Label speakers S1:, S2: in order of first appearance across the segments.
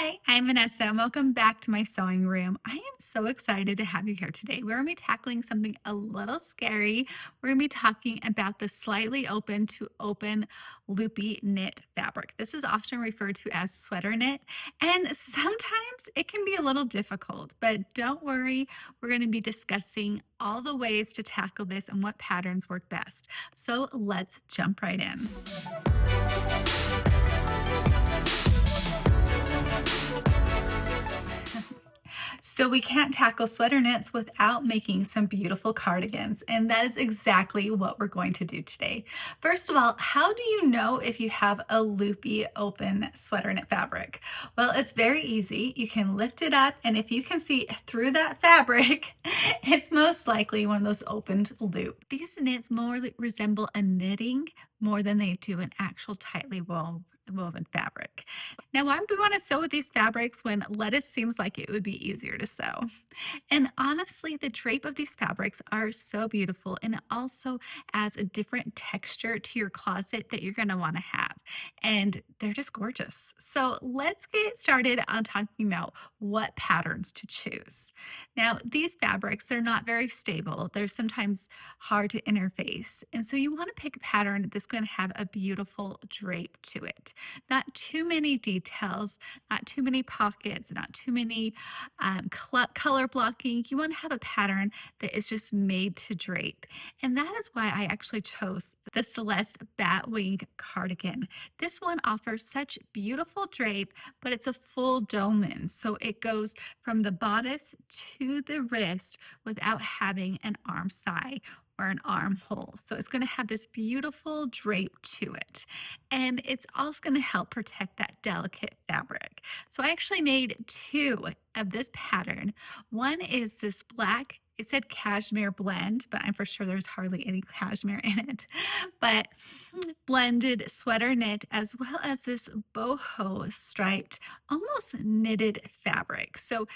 S1: Hi, I'm Vanessa, and welcome back to my sewing room. I am so excited to have you here today. We're going to be tackling something a little scary. We're going to be talking about the slightly open to open loopy knit fabric. This is often referred to as sweater knit, and sometimes it can be a little difficult, but don't worry. We're going to be discussing all the ways to tackle this and what patterns work best. So let's jump right in. So we can't tackle sweater knits without making some beautiful cardigans, and that is exactly what we're going to do today. First of all, how do you know if you have a loopy open sweater knit fabric? Well, it's very easy. You can lift it up, and if you can see through that fabric, it's most likely one of those opened loop. These knits more resemble a knitting more than they do an actual tightly woven fabric. Now, why would we want to sew with these fabrics when lettuce seems like it would be easier to sew? And honestly, the drape of these fabrics are so beautiful, and it also adds a different texture to your closet that you're going to want to have. And they're just gorgeous. So let's get started on talking about what patterns to choose. Now, these fabrics, they're not very stable. They're sometimes hard to interface. And so you want to pick a pattern that's going to have a beautiful drape to it. Not too many details, not too many pockets, not too many color blocking. You want to have a pattern that is just made to drape. And that is why I actually chose the Celeste Batwing cardigan. This one offers such beautiful drape, but it's a full dolman. So it goes from the bodice to the wrist without having an arm side or an armhole. So it's going to have this beautiful drape to it. And it's also going to help protect that delicate fabric. So I actually made two of this pattern. One is this black, it said cashmere blend, but I'm for sure there's hardly any cashmere in it. But blended sweater knit, as well as this boho striped, almost knitted fabric. So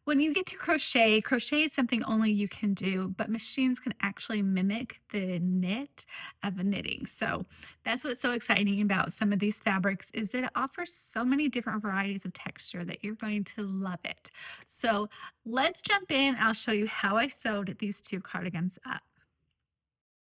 S1: when you get to crochet, crochet is something only you can do, but machines can actually mimic the knit of knitting. So that's what's so exciting about some of these fabrics, is that it offers so many different varieties of texture that you're going to love it. So let's jump in. I'll show you how I sewed these two cardigans up.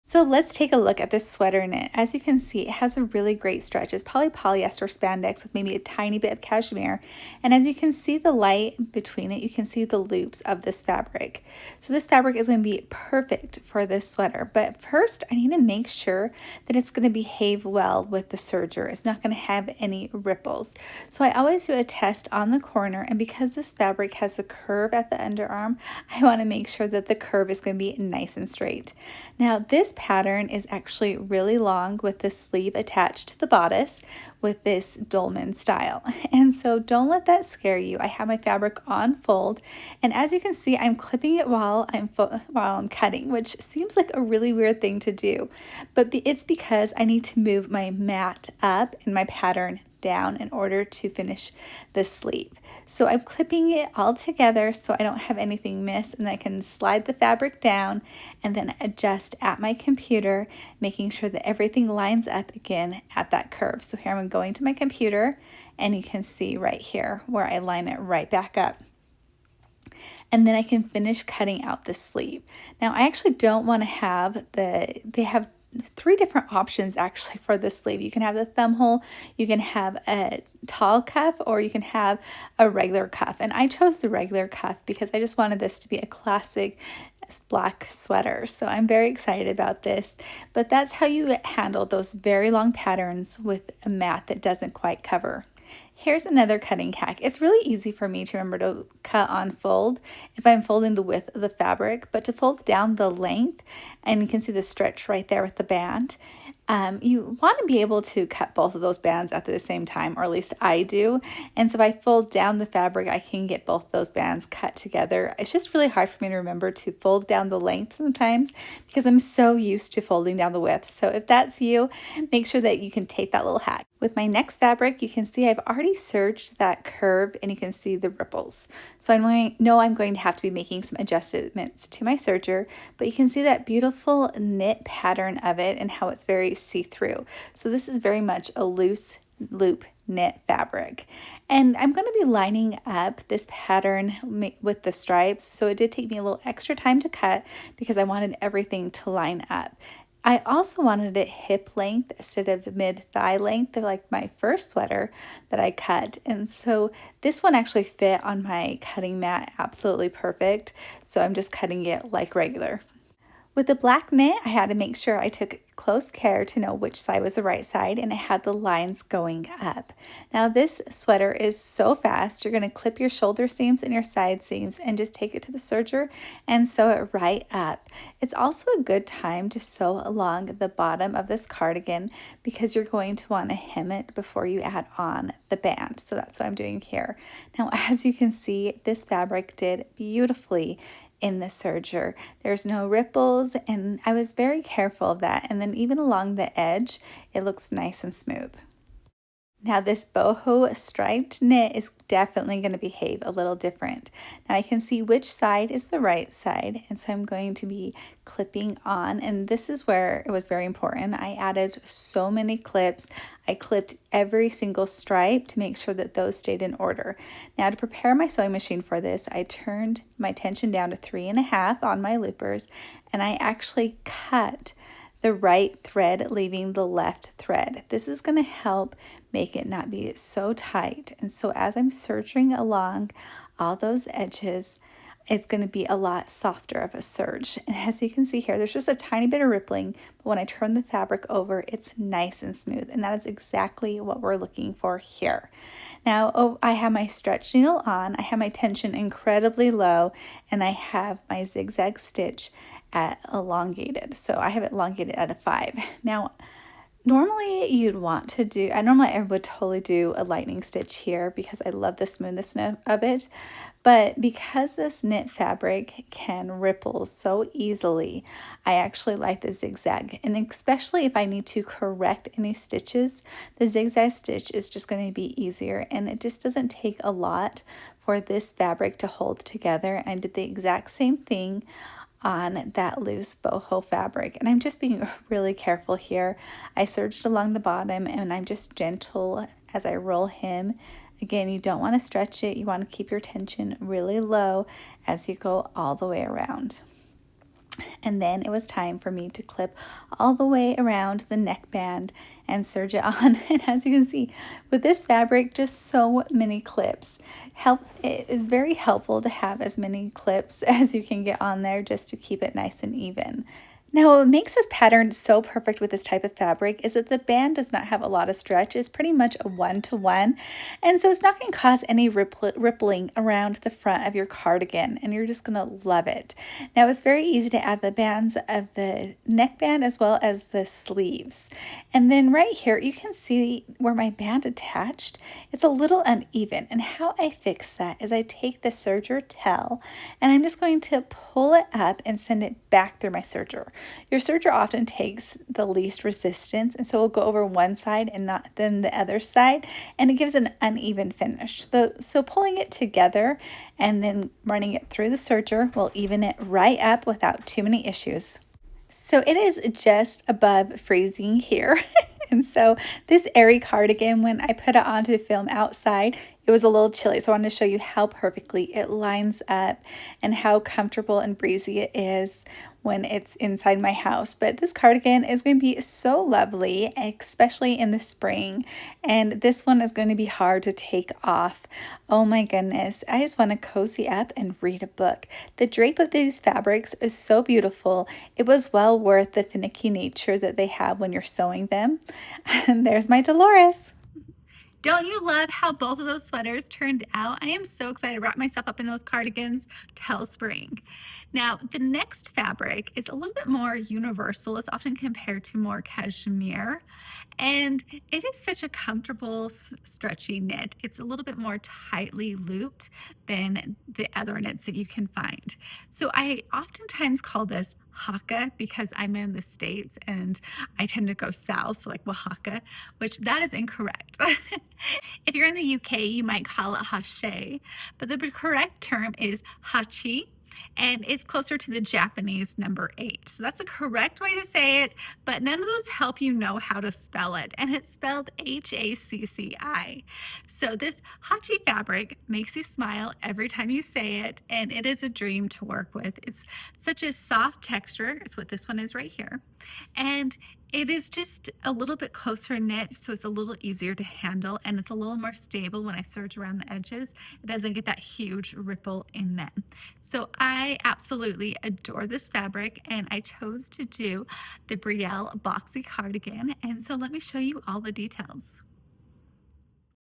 S1: So let's take a look at this sweater knit. As you can see, it has a really great stretch. It's probably polyester spandex with maybe a tiny bit of cashmere. And as you can see the light between it, you can see the loops of this fabric. So this fabric is going to be perfect for this sweater. But first, I need to make sure that it's going to behave well with the serger. It's not going to have any ripples. So I always do a test on the corner. And because this fabric has a curve at the underarm, I want to make sure that the curve is going to be nice and straight. Now this pattern is actually really long with the sleeve attached to the bodice with this dolman style. And so don't let that scare you. I have my fabric on fold, and as you can see, I'm clipping it while I'm cutting, which seems like a really weird thing to do, but it's because I need to move my mat up and my pattern down in order to finish the sleeve. So I'm clipping it all together so I don't have anything missed, and I can slide the fabric down and then adjust at my computer, making sure that everything lines up again at that curve. So here I'm going to my computer, and you can see right here where I line it right back up. And then I can finish cutting out the sleeve. Now I actually don't want to have they have three different options actually for this sleeve. You can have the thumb hole, you can have a tall cuff, or you can have a regular cuff. And I chose the regular cuff because I just wanted this to be a classic black sweater. So I'm very excited about this. But that's how you handle those very long patterns with a mat that doesn't quite cover. Here's another cutting hack. It's really easy for me to remember to cut on fold if I'm folding the width of the fabric, but to fold down the length, and you can see the stretch right there with the band. You want to be able to cut both of those bands at the same time, or at least I do. And so if I fold down the fabric, I can get both those bands cut together. It's just really hard for me to remember to fold down the length sometimes because I'm so used to folding down the width. So if that's you, make sure that you can take that little hack. With my next fabric, you can see I've already serged that curve, and you can see the ripples. So I know I'm going to have to be making some adjustments to my serger, but you can see that beautiful knit pattern of it and how it's very see-through. So this is very much a loose loop knit fabric. And I'm going to be lining up this pattern with the stripes, so it did take me a little extra time to cut because I wanted everything to line up. I also wanted it hip length instead of mid thigh length, like my first sweater that I cut. And so this one actually fit on my cutting mat absolutely perfect. So I'm just cutting it like regular. With the black knit, I had to make sure I took close care to know which side was the right side, and it had the lines going up. Now this sweater is so fast. You're going to clip your shoulder seams and your side seams and just take it to the serger and sew it right up. It's also a good time to sew along the bottom of this cardigan because you're going to want to hem it before you add on the band. So that's what I'm doing here. Now, as you can see, this fabric did beautifully in the serger. There's no ripples, and I was very careful of that. And then even along the edge, it looks nice and smooth. Now this boho striped knit is definitely going to behave a little different. Now I can see which side is the right side, and so I'm going to be clipping on, and this is where it was very important. I added so many clips. I clipped every single stripe to make sure that those stayed in order. Now to prepare my sewing machine for this, I turned my tension down to 3.5 on my loopers, and I actually cut the right thread, leaving the left thread. This is going to help make it not be so tight. And so as I'm serging along all those edges, it's going to be a lot softer of a serge. And as you can see here, there's just a tiny bit of rippling, but when I turn the fabric over, it's nice and smooth. And that is exactly what we're looking for here. Now, I have my stretch needle on, I have my tension incredibly low, and I have my zigzag stitch at elongated. So I have it elongated at a 5. Now, normally you'd want to do, I would totally do a lightning stitch here because I love the smoothness of it. But because this knit fabric can ripple so easily, I actually like the zigzag. And especially if I need to correct any stitches, the zigzag stitch is just going to be easier, and it just doesn't take a lot for this fabric to hold together. I did the exact same thing on that loose boho fabric, and I'm just being really careful here. I serged along the bottom, and I'm just gentle as I roll hem. Again, you don't want to stretch it. You want to keep your tension really low as you go all the way around. And then it was time for me to clip all the way around the neckband and serge it on. And as you can see, with this fabric, just so many clips. It is very helpful to have as many clips as you can get on there just to keep it nice and even. Now, what makes this pattern so perfect with this type of fabric is that the band does not have a lot of stretch. It's pretty much a one-to-one, and so it's not going to cause any rippling around the front of your cardigan, and you're just going to love it. Now, it's very easy to add the bands of the neckband as well as the sleeves. And then right here, you can see where my band attached. It's a little uneven, and how I fix that is I take the serger tail, and I'm just going to pull it up and send it back through my serger. Your serger often takes the least resistance, and so it'll go over one side and not then the other side, and it gives an uneven finish. So pulling it together and then running it through the serger will even it right up without too many issues. So it is just above freezing here. And so this airy cardigan, when I put it on to film outside, it was a little chilly. So I wanted to show you how perfectly it lines up and how comfortable and breezy it is when it's inside my house. But this cardigan is going to be so lovely, especially in the spring. And this one is going to be hard to take off. Oh my goodness. I just want to cozy up and read a book. The drape of these fabrics is so beautiful. It was well worth the finicky nature that they have when you're sewing them. And there's my Dolores. Don't you love how both of those sweaters turned out? I am so excited to wrap myself up in those cardigans till spring. Now, the next fabric is a little bit more universal. It's often compared to more cashmere, and it is such a comfortable, stretchy knit. It's a little bit more tightly looped than the other knits that you can find. So I oftentimes call this Hacca because I'm in the States and I tend to go south, so like Oaxaca, which that is incorrect. If you're in the UK, you might call it Hacci, but the correct term is Hacci. and it's closer to the Japanese number 8. So that's the correct way to say it, but none of those help you know how to spell it, and it's spelled Hacci. So this Hacci fabric makes you smile every time you say it, and it is a dream to work with. It's such a soft texture, is what this one is right here, and it is just a little bit closer knit, so it's a little easier to handle, and it's a little more stable when I serge around the edges. It doesn't get that huge ripple in them. So I absolutely adore this fabric, and I chose to do the Brielle boxy cardigan, and so let me show you all the details.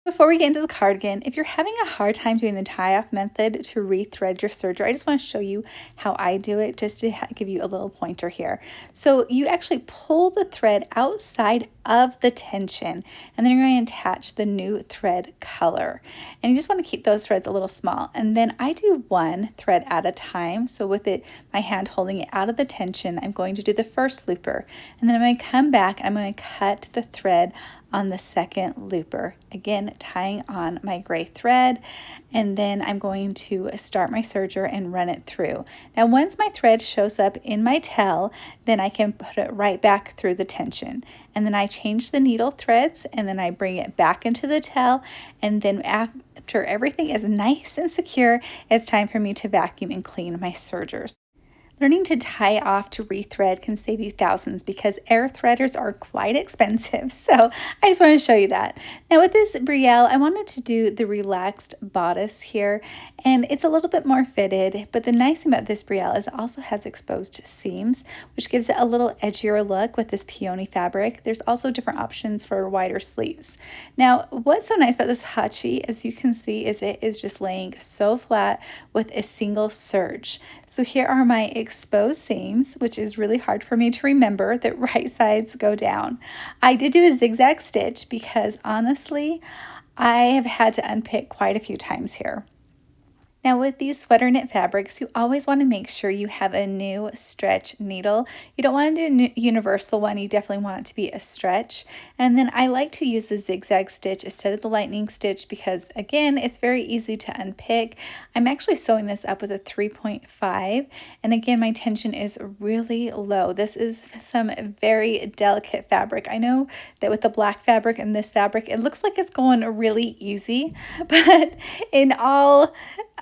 S2: Before we get into the cardigan, if you're having a hard time doing the tie-off method to rethread your serger, I just want to show you how I do it just to give you a little pointer here. So you actually pull the thread outside of the tension, and then you're going to attach the new thread color. And you just want to keep those threads a little small. And then I do one thread at a time. So with it, my hand holding it out of the tension, I'm going to do the first looper. And then I'm going to come back and I'm going to cut the thread on the second looper, again tying on my gray thread, and then I'm going to start my serger and run it through. Now once my thread shows up in my tail, then I can put it right back through the tension, and then I change the needle threads, and then I bring it back into the tail, and then after everything is nice and secure, it's time for me to vacuum and clean my sergers. Learning to tie off to rethread can save you thousands because air threaders are quite expensive. So I just want to show you that. Now with this Brielle, I wanted to do the relaxed bodice here, and it's a little bit more fitted, but the nice thing about this Brielle is it also has exposed seams, which gives it a little edgier look with this peony fabric. There's also different options for wider sleeves. Now what's so nice about this Hacci, as you can see, is it is just laying so flat with a single serge. So here are my exposed seams, which is really hard for me to remember that right sides go down. I did do a zigzag stitch because honestly, I have had to unpick quite a few times here. Now with these sweater knit fabrics, you always want to make sure you have a new stretch needle. You don't want to do a universal one, you definitely want it to be a stretch. And then I like to use the zigzag stitch instead of the lightning stitch because again, it's very easy to unpick. I'm actually sewing this up with a 3.5, and again, my tension is really low. This is some very delicate fabric. I know that with the black fabric and this fabric, it looks like it's going really easy, but in all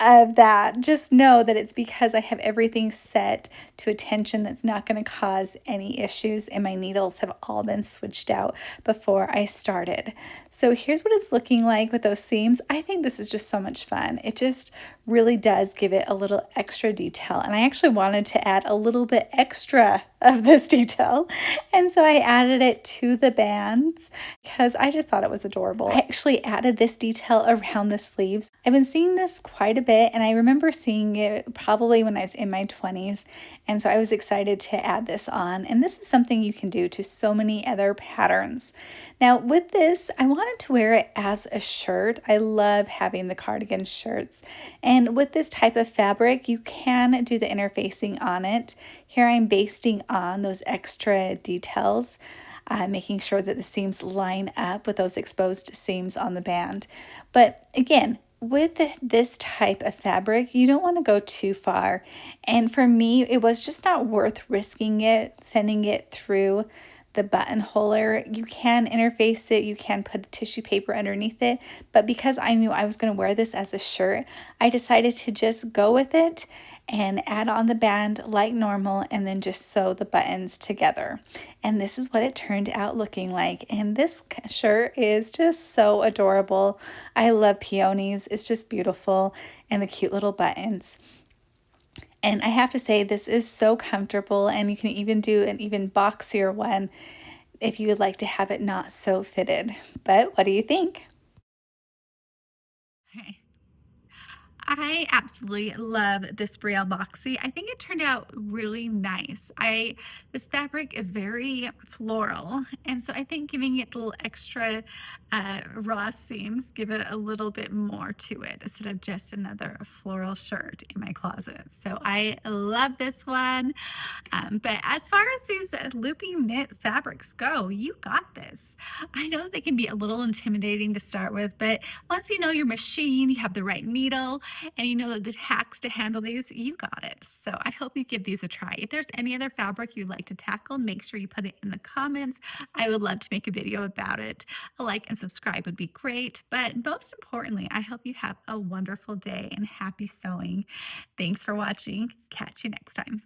S2: of that, just know that it's because I have everything set to a tension that's not going to cause any issues, and my needles have all been switched out before I started. So here's what it's looking like with those seams. I think this is just so much fun. It just really does give it a little extra detail, and I actually wanted to add a little bit extra of this detail, and so I added it to the bands because I just thought it was adorable. I actually added this detail around the sleeves. I've been seeing this quite a bit, and I remember seeing it probably when I was in my 20s, and so I was excited to add this on, and this is something you can do to so many other patterns. Now with this, I wanted to wear it as a shirt. I love having the cardigan shirts, and with this type of fabric, you can do the interfacing on it. Here I'm basting on those extra details, making sure that the seams line up with those exposed seams on the band. But again, with this type of fabric, you don't want to go too far. And for me, it was just not worth risking it, sending it through the buttonholer. You can interface it, you can put tissue paper underneath it, but because I knew I was going to wear this as a shirt, I decided to just go with it and add on the band like normal and then just sew the buttons together. And this is what it turned out looking like. And this shirt is just so adorable. I love peonies. It's just beautiful, and the cute little buttons. And I have to say, this is so comfortable, and you can even do an even boxier one if you would like to have it not so fitted. But what do you think?
S1: Okay. I absolutely love this Brielle boxy. I think it turned out really nice. This fabric is very floral, and so I think giving it a little extra raw seams give it a little bit more to it instead of just another floral shirt in my closet. So I love this one. But as far as these loopy knit fabrics go, you got this. I know they can be a little intimidating to start with, but once you know your machine, you have the right needle, and you know the hacks to handle these, you got it. So I hope you give these a try. If there's any other fabric you'd like to tackle, make sure you put it in the comments. I would love to make a video about it. A like and subscribe would be great. But most importantly, I hope you have a wonderful day and happy sewing. Thanks for watching. Catch you next time.